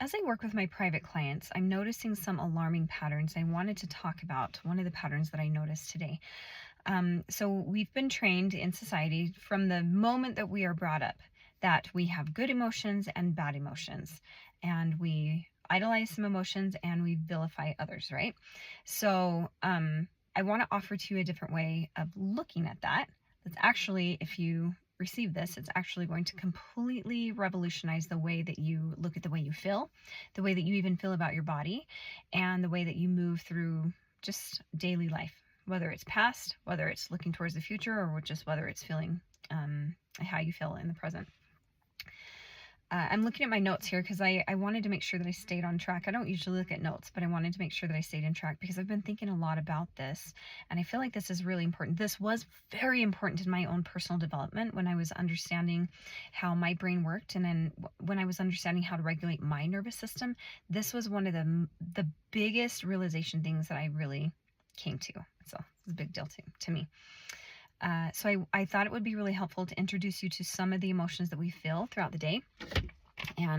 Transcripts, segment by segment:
As I work with my private clients, I'm noticing some alarming patterns. I wanted to talk about one of the patterns that I noticed today. So we've been trained in society from the moment that we are brought up that we have good emotions and bad emotions, and we idolize some emotions and we vilify others, right? So I want to offer to you a different way of looking at that. That's actually, if you receive this, it's actually going to completely revolutionize the way that you look at the way you feel, the way that you even feel about your body, and the way that you move through just daily life, whether it's past, whether it's looking towards the future, or just whether it's feeling how you feel in the present. I'm looking at my notes here because I wanted to make sure that I stayed on track. I don't usually look at notes, but I wanted to make sure that I stayed on track because I've been thinking a lot about this, and I feel like this is really important. This was very important in my own personal development when I was understanding how my brain worked, and then when I was understanding how to regulate my nervous system. This was one of the biggest realization things that I really came to. So it's a big deal to me. So I thought it would be really helpful to introduce you to some of the emotions that we feel throughout the day,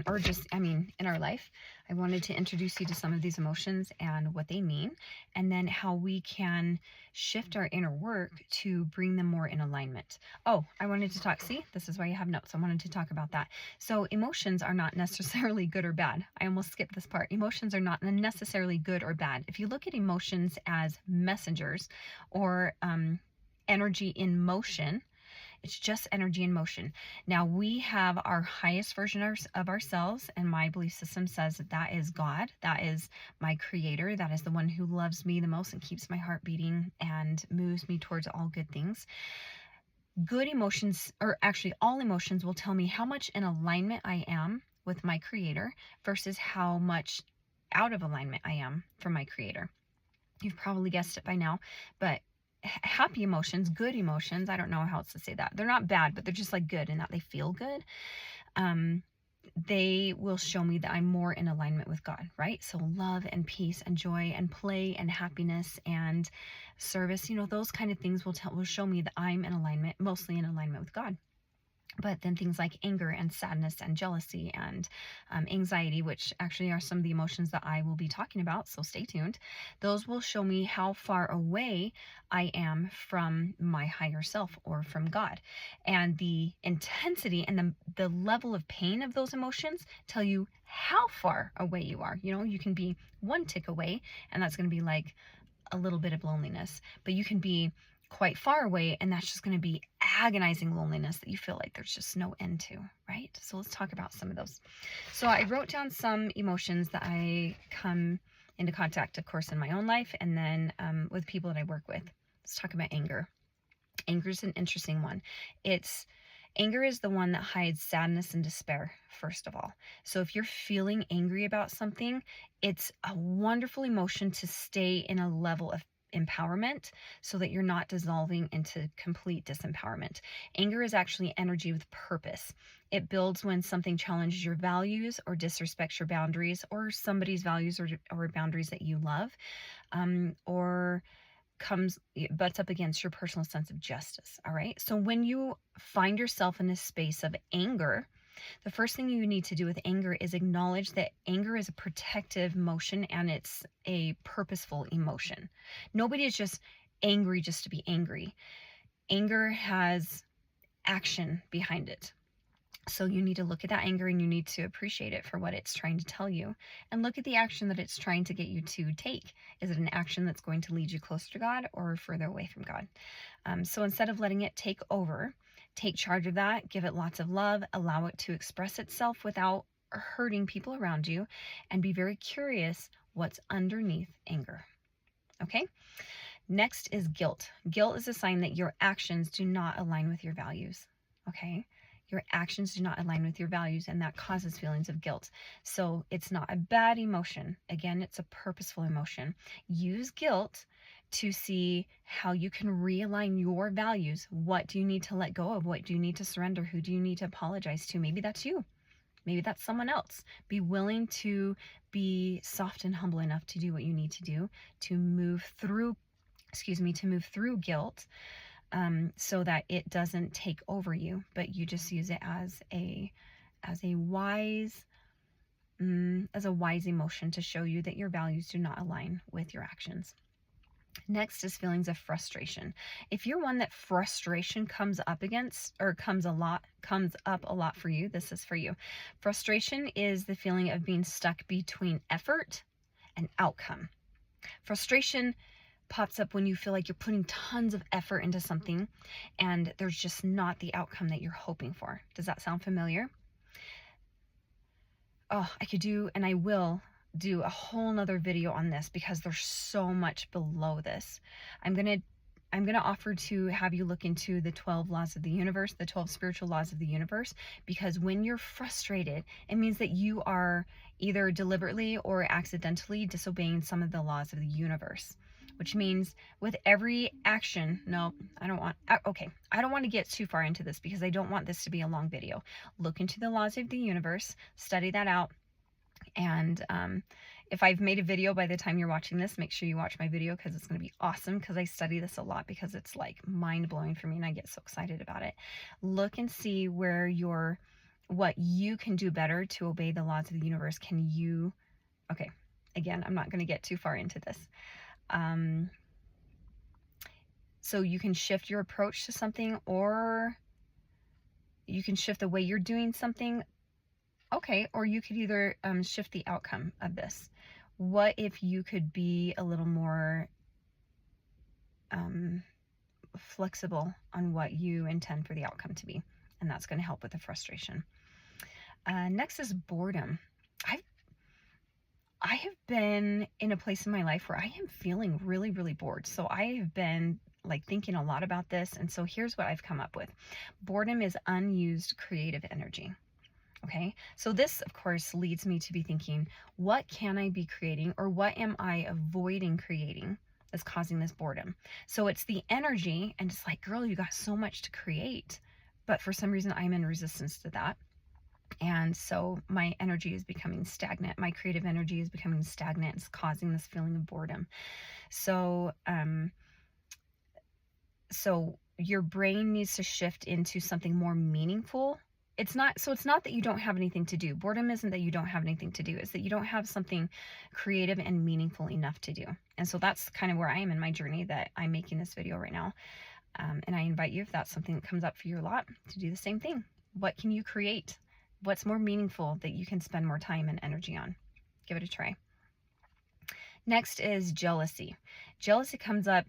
or just, in our life. I wanted to introduce you to some of these emotions and what they mean, and then how we can shift our inner work to bring them more in alignment. Oh, I wanted to talk, see, this is why you have notes. I wanted to talk about that. So emotions are not necessarily good or bad. I almost skipped this part. Emotions are not necessarily good or bad. If you look at emotions as messengers, or energy in motion, it's just energy in motion. Now, we have our highest version of ourselves, and my belief system says that that is God. That is my creator. That is the one who loves me the most and keeps my heart beating and moves me towards all good things. Good emotions, or actually all emotions, will tell me how much in alignment I am with my creator versus how much out of alignment I am from my creator. You've probably guessed it by now, but happy emotions, good emotions, I don't know how else to say that. They're not bad, but they're just like good in that they feel good. They will show me that I'm more in alignment with God, right? So love and peace and joy and play and happiness and service, those kind of things will show me that I'm in alignment, mostly in alignment with God. But then things like anger and sadness and jealousy and anxiety, which actually are some of the emotions that I will be talking about, so stay tuned. Those will show me how far away I am from my higher self or from God. And the intensity and the level of pain of those emotions tell you how far away you are. You can be one tick away, and that's going to be like a little bit of loneliness, but you can be quite far away, and that's just going to be agonizing loneliness that you feel like there's just no end to, right? So let's talk about some of those. So I wrote down some emotions that I come into contact, of course, in my own life, and then with people that I work with. Let's talk about anger. Anger is an interesting one. Anger is the one that hides sadness and despair, first of all. So if you're feeling angry about something, it's a wonderful emotion to stay in a level of empowerment so that you're not dissolving into complete disempowerment. Anger is actually energy with purpose. It builds when something challenges your values or disrespects your boundaries, or somebody's values or boundaries that you love, or butts up against your personal sense of justice. All right. So when you find yourself in a space of anger, the first thing you need to do with anger is acknowledge that anger is a protective emotion and it's a purposeful emotion. Nobody is just angry just to be angry. Anger has action behind it. So you need to look at that anger and you need to appreciate it for what it's trying to tell you, and look at the action that it's trying to get you to take. Is it an action that's going to lead you closer to God or further away from God? So instead of letting it take over, take charge of that, give it lots of love, allow it to express itself without hurting people around you, and be very curious what's underneath anger. Okay? Next is guilt. Guilt is a sign that your actions do not align with your values. Okay? Your actions do not align with your values, and that causes feelings of guilt. So it's not a bad emotion. Again, it's a purposeful emotion. Use guilt to see how you can realign your values. What do you need to let go of? What do you need to surrender? Who do you need to apologize to? Maybe that's you. Maybe that's someone else. Be willing to be soft and humble enough to do what you need to do to move through guilt, so that it doesn't take over you, but you just use it as a wise as a wise emotion to show you that your values do not align with your actions. Next is feelings of frustration. If you're one that frustration comes up a lot for you, this is for you. Frustration is the feeling of being stuck between effort and outcome. Frustration pops up when you feel like you're putting tons of effort into something and there's just not the outcome that you're hoping for. Does that sound familiar? Oh, I could do, and I will do a whole nother video on this because there's so much below this. I'm gonna offer to have you look into the 12 laws of the universe, the 12 spiritual laws of the universe, because when you're frustrated, it means that you are either deliberately or accidentally disobeying some of the laws of the universe. Which means with every action, no, I don't want to get too far into this because I don't want this to be a long video. Look into the laws of the universe, study that out, and if I've made a video by the time you're watching this, make sure you watch my video because it's going to be awesome, because I study this a lot because it's like mind-blowing for me and I get so excited about it. Look and see where what you can do better to obey the laws of the universe. Okay, again, I'm not going to get too far into this. So you can shift your approach to something, or you can shift the way you're doing something. Okay, or you could either shift the outcome of this. What if you could be a little more flexible on what you intend for the outcome to be? And that's going to help with the frustration. Next is boredom. I have been in a place in my life where I am feeling really, really bored. So I have been like thinking a lot about this. And so here's what I've come up with. Boredom is unused creative energy. Okay, so this, of course, leads me to be thinking, what can I be creating, or what am I avoiding creating that's causing this boredom? So it's the energy, and it's like, girl, you got so much to create, but for some reason I'm in resistance to that. And so my energy is becoming stagnant. My creative energy is becoming stagnant. It's causing this feeling of boredom. So, so your brain needs to shift into something more meaningful. It's not that you don't have anything to do. Boredom isn't that you don't have anything to do. It's that you don't have something creative and meaningful enough to do. And so that's kind of where I am in my journey, that I'm making this video right now. And I invite you, if that's something that comes up for you a lot, to do the same thing. What can you create? What's more meaningful that you can spend more time and energy on? Give it a try. Next is jealousy. Jealousy comes up.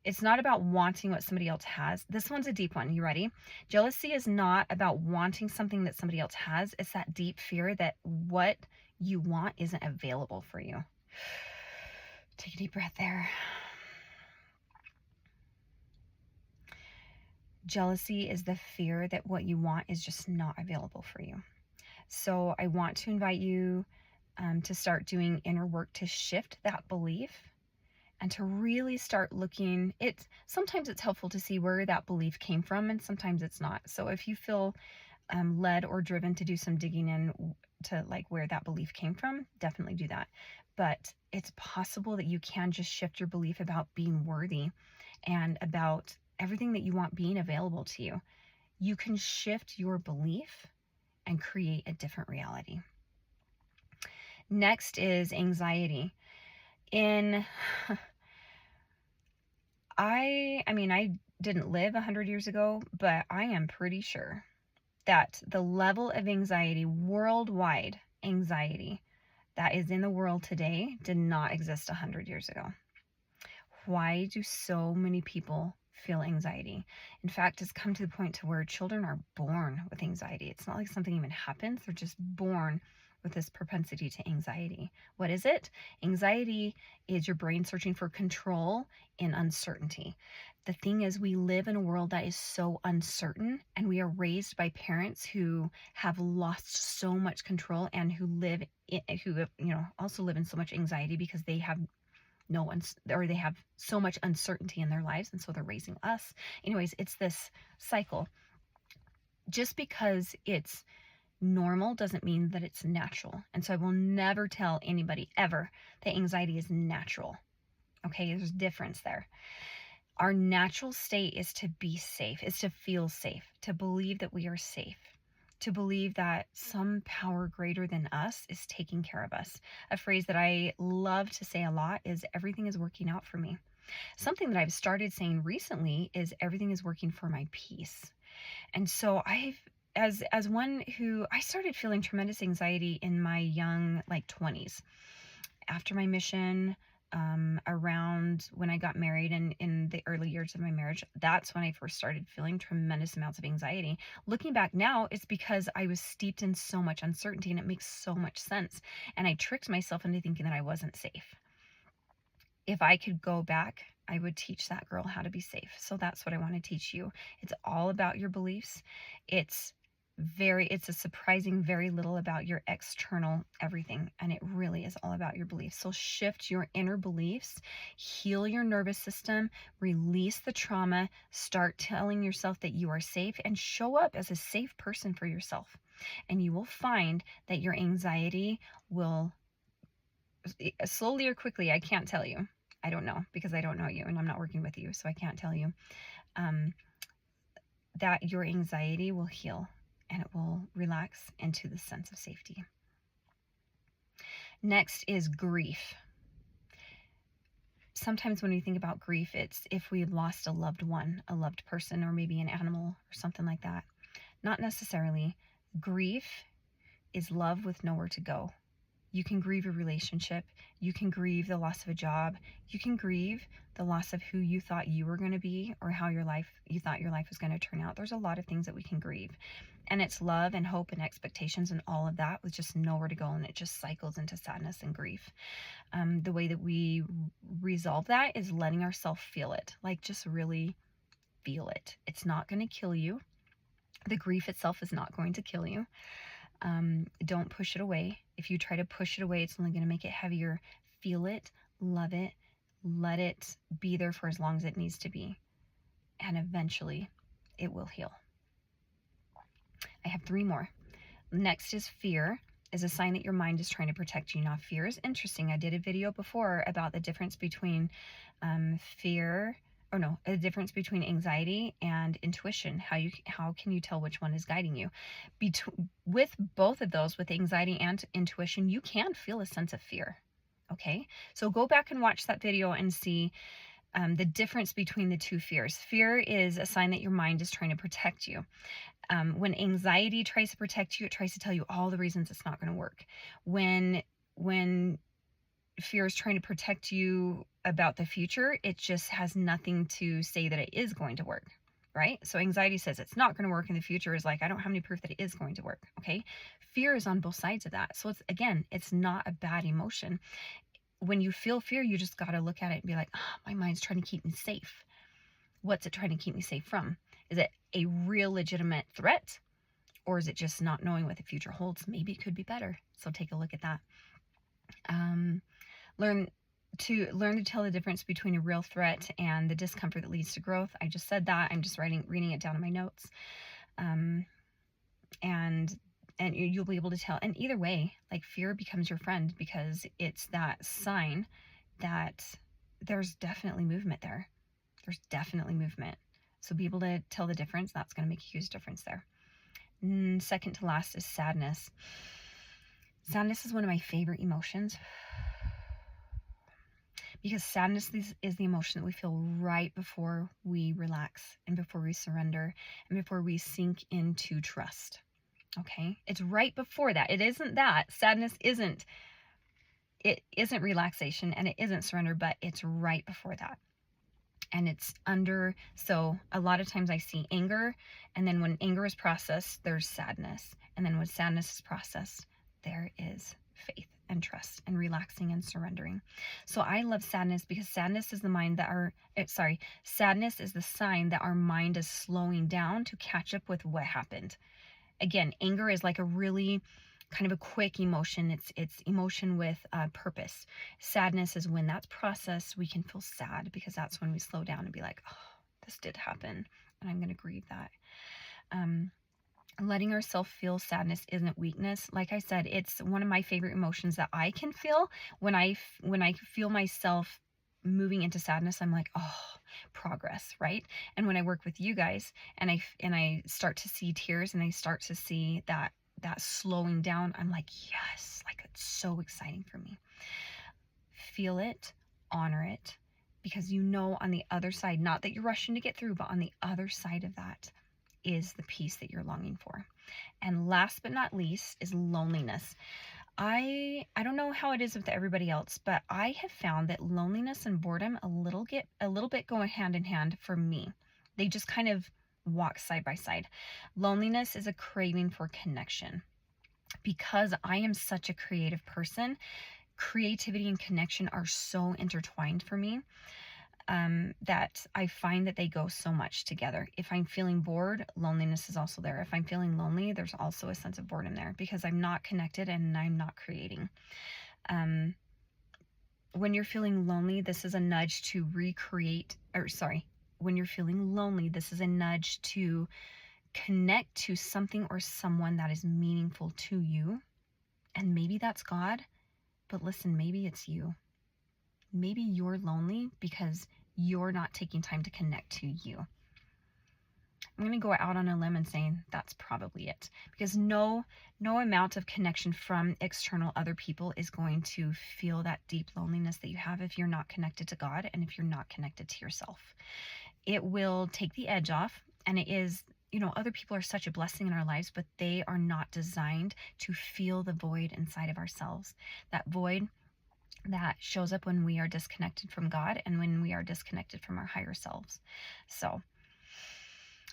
It's not about wanting what somebody else has. This one's a deep one. You ready? Jealousy is not about wanting something that somebody else has. It's that deep fear that what you want isn't available for you. Take a deep breath there. Jealousy is the fear that what you want is just not available for you. So I want to invite you to start doing inner work to shift that belief and to really start looking. Sometimes it's helpful to see where that belief came from, and sometimes it's not. So if you feel led or driven to do some digging in to like where that belief came from, definitely do that. But it's possible that you can just shift your belief about being worthy and about everything that you want being available to you. You can shift your belief and create a different reality. Next is anxiety. I didn't live 100 years ago, but I am pretty sure that the level of anxiety, worldwide anxiety, that is in the world today did not exist 100 years ago. Why do so many people feel anxiety? In fact, it's come to the point to where children are born with anxiety. It's not like something even happens. They're just born with this propensity to anxiety. What is it? Anxiety is your brain searching for control in uncertainty. The thing is, we live in a world that is so uncertain, and we are raised by parents who have lost so much control and who also live in so much anxiety because they have they have so much uncertainty in their lives, and so they're raising us. Anyways, it's this cycle. Just because it's normal doesn't mean that it's natural. And so I will never tell anybody ever that anxiety is natural. Okay, there's a difference there. Our natural state is to be safe, is to feel safe, to believe that we are safe. to believe that some power greater than us is taking care of us. A phrase that I love to say a lot is everything is working out for me. Something that I've started saying recently is everything is working for my peace. And so as one who I started feeling tremendous anxiety in my young, like 20s, after my mission, around when I got married and in the early years of my marriage, that's when I first started feeling tremendous amounts of anxiety. Looking back now, it's because I was steeped in so much uncertainty, and it makes so much sense. And I tricked myself into thinking that I wasn't safe. If I could go back, I would teach that girl how to be safe. So that's what I want to teach you. It's all about your beliefs. It's a surprising very little about your external everything, and it really is all about your beliefs. So shift your inner beliefs, heal your nervous system, release the trauma, start telling yourself that you are safe, and show up as a safe person for yourself. And you will find that your anxiety will, slowly or quickly, I can't tell you. I don't know, because I don't know you and I'm not working with you, so I can't tell you, that your anxiety will heal and it will relax into the sense of safety. Next is grief. Sometimes when we think about grief, it's if we've lost a loved one, a loved person, or maybe an animal or something like that. Not necessarily. Grief is love with nowhere to go. You can grieve a relationship. You can grieve the loss of a job. You can grieve the loss of who you thought you were going to be, or how you thought your life was going to turn out. There's a lot of things that we can grieve. And it's love and hope and expectations and all of that with just nowhere to go. And it just cycles into sadness and grief. The way that we resolve that is letting ourselves feel it. Like, just really feel it. It's not going to kill you. The grief itself is not going to kill you. Don't push it away. If you try to push it away, it's only going to make it heavier. Feel it, love it, let it be there for as long as it needs to be. And eventually it will heal. I have 3 more. Next is fear. Is a sign that your mind is trying to protect you. Now, fear is interesting. I did a video before about the difference between the difference between anxiety and intuition. How can you tell which one is guiding you? With both of those, with anxiety and intuition, you can feel a sense of fear. Okay, so go back and watch that video and see the difference between the two fears. Fear is a sign that your mind is trying to protect you. When anxiety tries to protect you, it tries to tell you all the reasons it's not going to work. When fear is trying to protect you about the future, it just has nothing to say that it is going to work, right? So anxiety says it's not going to work, and the future is like, I don't have any proof that it is going to work, okay? Fear is on both sides of that. So it's not a bad emotion. When you feel fear, you just got to look at it and be like, my mind's trying to keep me safe. What's it trying to keep me safe from? Is it a real legitimate threat, or is it just not knowing what the future holds? Maybe it could be better. So take a look at that. Learn to tell the difference between a real threat and the discomfort that leads to growth. I just said that. I'm just reading it down in my notes. And you'll be able to tell. And either way, like, fear becomes your friend, because it's that sign that there's definitely movement there. There's definitely movement. So be able to tell the difference. That's going to make a huge difference there. Second to last is sadness. Sadness is one of my favorite emotions, because sadness is the emotion that we feel right before we relax, and before we surrender, and before we sink into trust. Okay? It's right before that. It isn't that. Sadness isn't relaxation, and it isn't surrender, but it's right before that. And so a lot of times I see anger, and then when anger is processed, there's sadness. And then when sadness is processed, there is faith and trust and relaxing and surrendering. So I love sadness, because sadness is the sign that our mind is slowing down to catch up with what happened. Again, anger is like a really kind of a quick emotion. It's emotion with purpose. Sadness is when that's processed, we can feel sad, because that's when we slow down and be like, oh, this did happen, and I'm going to grieve that. Letting ourselves feel sadness isn't weakness. Like I said, it's one of my favorite emotions that I can feel when I feel myself moving into sadness, I'm like, oh, progress, right? And when I work with you guys and I start to see tears and I start to see that slowing down, I'm like, yes, like it's so exciting for me. Feel it, honor it, because you know on the other side, not that you're rushing to get through, but on the other side of that is the peace that you're longing for. And last but not least is loneliness. I don't know how it is with everybody else, but I have found that loneliness and boredom a little bit go hand in hand for me. They just kind of walk side by side. Loneliness is a craving for connection. Because I am such a creative person, creativity and connection are so intertwined for me, that I find that they go so much together. If I'm feeling bored, loneliness is also there. If I'm feeling lonely, there's also a sense of boredom there because I'm not connected and I'm not creating. When you're feeling lonely, this is a nudge to when you're feeling lonely, this is a nudge to connect to something or someone that is meaningful to you. And maybe that's God, but listen, maybe it's you. Maybe you're lonely because you're not taking time to connect to you. I'm going to go out on a limb and saying that's probably it, because no amount of connection from external other people is going to feel that deep loneliness that you have if you're not connected to God and if you're not connected to yourself. It will take the edge off, and it is, other people are such a blessing in our lives, but they are not designed to feel the void inside of ourselves. That void that shows up when we are disconnected from God and when we are disconnected from our higher selves. So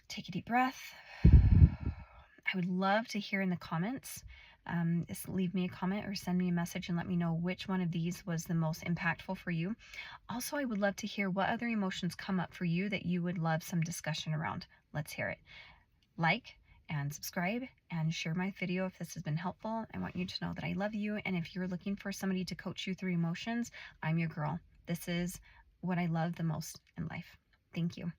take a deep breath. I would love to hear in the comments. Just leave me a comment or send me a message and let me know which one of these was the most impactful for you. Also, I would love to hear what other emotions come up for you that you would love some discussion around. Let's hear it. Like and subscribe and share my video if this has been helpful. I want you to know that I love you, and if you're looking for somebody to coach you through emotions, I'm your girl. This is what I love the most in life. Thank you.